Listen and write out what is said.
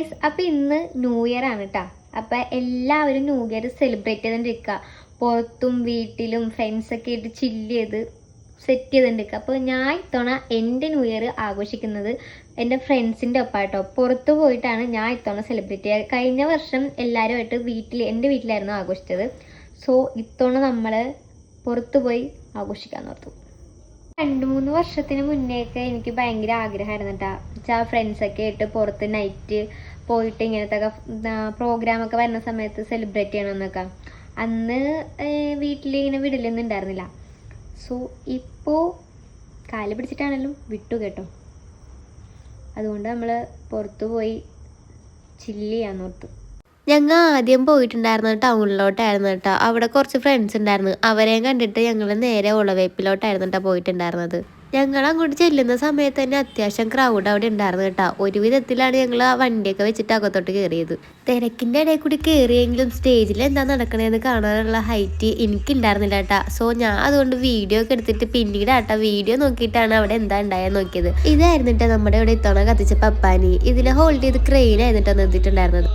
Guys, അപ്പം ഇന്ന് new year ആണ് കേട്ടോ. അപ്പം എല്ലാവരും ന്യൂ ഇയർ സെലിബ്രേറ്റ് ചെയ്തുകൊണ്ടിരിക്കുക. പുറത്തും വീട്ടിലും ഫ്രണ്ട്സൊക്കെ ആയിട്ട് ചില്ല് ചെയ്ത് സെറ്റ് ചെയ്തുകൊണ്ടിരിക്കുക. അപ്പോൾ ഞാൻ ഇത്തവണ എൻ്റെ ന്യൂ ഇയർ ആഘോഷിക്കുന്നത് എൻ്റെ ഫ്രണ്ട്സിൻ്റെ ഒപ്പം കേട്ടോ. പുറത്ത് പോയിട്ടാണ് ഞാൻ ഇത്തവണ സെലിബ്രേറ്റ് ചെയ്യുക. കഴിഞ്ഞ വർഷം എല്ലാവരുമായിട്ട് എൻ്റെ വീട്ടിലായിരുന്നു ആഘോഷിച്ചത്. സോ ഇത്തവണ നമ്മൾ പുറത്ത് പോയി ആഘോഷിക്കാൻ ഓർത്തു. 2-3 വർഷത്തിന് മുന്നേയൊക്കെ എനിക്ക് ഭയങ്കര ആഗ്രഹമായിരുന്നു കേട്ടോ. വെച്ചാൽ ഫ്രണ്ട്സൊക്കെ ആയിട്ട് പുറത്ത് നൈറ്റ് പോയിട്ട് ഇങ്ങനത്തെ പ്രോഗ്രാമൊക്കെ വരുന്ന സമയത്ത് സെലിബ്രേറ്റ് ചെയ്യണമെന്നൊക്കെ. അന്ന് വീട്ടിലിങ്ങനെ വിടലൊന്നും ഉണ്ടായിരുന്നില്ല. സോ ഇപ്പോൾ കാല് പിടിച്ചിട്ടാണെങ്കിലും വിട്ടു കേട്ടോ. അതുകൊണ്ട് നമ്മൾ പുറത്ത് പോയി ചില്ല് ചെയ്യാൻ ഓർത്തു. ഞങ്ങൾ ആദ്യം പോയിട്ടുണ്ടായിരുന്നത് ടൗണിലോട്ടായിരുന്നു കേട്ടോ. അവിടെ കുറച്ച് ഫ്രണ്ട്സ് ഉണ്ടായിരുന്നു. അവരെയും കണ്ടിട്ട് ഞങ്ങൾ നേരെ ഉളവേപ്പിലോട്ടായിരുന്നു കേട്ടോ പോയിട്ടുണ്ടായിരുന്നത്. ഞങ്ങൾ അങ്ങോട്ട് ചെല്ലുന്ന സമയത്ത് തന്നെ അത്യാവശ്യം ക്രൗഡ് അവിടെ ഉണ്ടായിരുന്നു കേട്ടോ. ഒരു വിധത്തിലാണ് ഞങ്ങൾ ആ വണ്ടിയൊക്കെ വെച്ചിട്ട് അകത്തോട്ട് കയറിയത്. തിരക്കിൻ്റെ ഇടയിൽ കൂടി കയറിയെങ്കിലും സ്റ്റേജിൽ എന്താ നടക്കണേന്ന് കാണാനുള്ള ഹൈറ്റ് എനിക്കുണ്ടായിരുന്നില്ല കേട്ടോ. സോ ഞാൻ അതുകൊണ്ട് വീഡിയോ ഒക്കെ എടുത്തിട്ട് പിന്നീട് വീഡിയോ നോക്കിയിട്ടാണ് അവിടെ എന്താ ഉണ്ടായെന്ന് നോക്കിയത്. ഇതായിരുന്നു കേട്ടോ നമ്മുടെ ഇവിടെ ഇത്തവണ കത്തിച്ച പപ്പാനി. ഇതിനെ ഹോൾഡ് ചെയ്ത് ക്രെയിനായിരുന്നു കേട്ടോ നിർത്തിയിട്ടുണ്ടായിരുന്നത്.